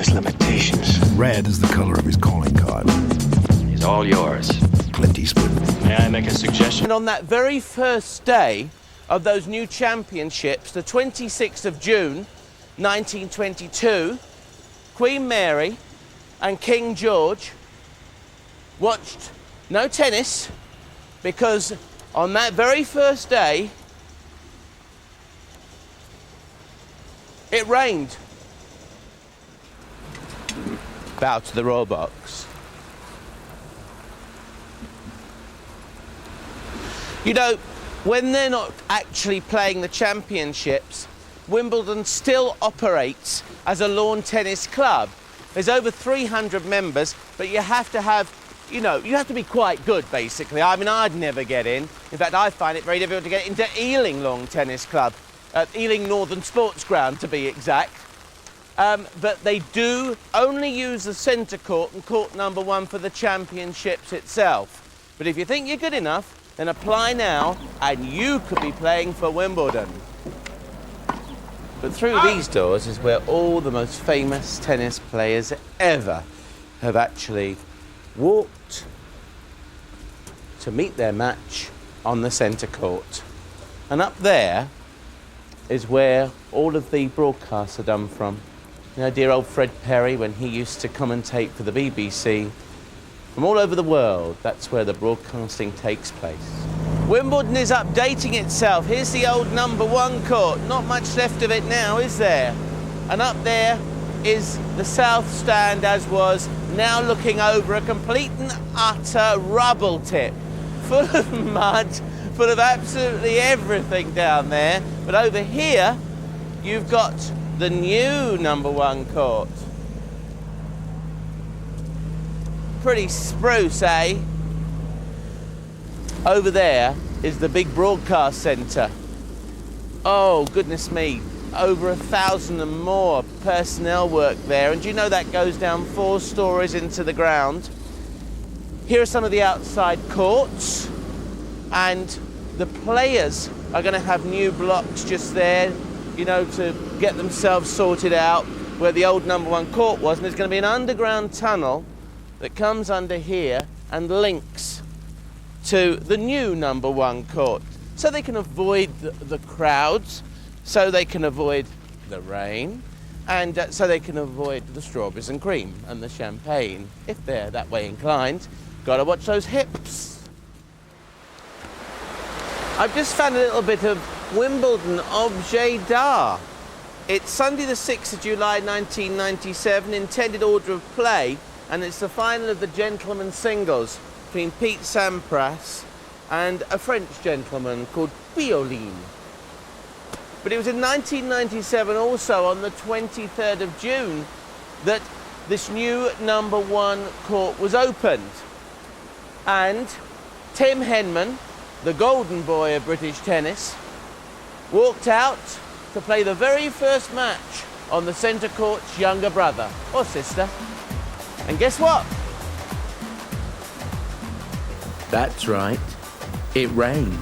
his limitations. Red is the color of his calling card. He's all yours. Clint Eastwood. May I make a suggestion? And on that very first day of those new championships, the 26th of June, 1922, Queen Mary and King George watched no tennis because on that very first day, it rained. Bow to the royal box. You know, when they're not actually playing the championships, Wimbledon still operates as a lawn tennis club. There's over 300 members, but you have to have, you know, you have to be quite good, basically. I mean, I'd never get in. In fact, I find it very difficult to get into Ealing Lawn Tennis Club, Ealing Northern Sports Ground, to be exact. But they do only use the centre court and court number 1 for the championships itself. But if you think you're good enough, then apply now, and you could be playing for Wimbledon. But through these doors is where all the most famous tennis players ever have actually walked to meet their match on the centre court. And up there is where all of the broadcasts are done from. You know, dear old Fred Perry, when he used to commentate for the BBC, from all over the world, that's where the broadcasting takes place. Wimbledon is updating itself. Here's the old number 1 court. Not much left of it now, is there? And up there is the south stand, as was, now looking over a complete and utter rubble tip, full of mud, full of absolutely everything down there. But over here, you've got the new number 1 court. Pretty spruce, eh? Over there is the big broadcast centre. Oh, goodness me, over 1,000 and more personnel work there. And do you know that goes down 4 stories into the ground? Here are some of the outside courts. And the players are going to have new blocks just there, you know, to get themselves sorted out where the old number 1 court was. And there's going to be an underground tunnel that comes under here and links to the new number 1 court, so they can avoid the crowds, so they can avoid the rain, and so they can avoid the strawberries and cream and the champagne, if they're that way inclined. Gotta watch those hips. I've just found a little bit of Wimbledon objet d'art. It's Sunday the 6th of July 1997, intended order of play, and it's the final of the gentlemen's singles between Pete Sampras and a French gentleman called Pioline. But it was in 1997 also, on the 23rd of June, that this new number 1 court was opened. And Tim Henman, the golden boy of British tennis, walked out to play the very first match on the centre court's younger brother or sister. And guess what? That's right, it rained.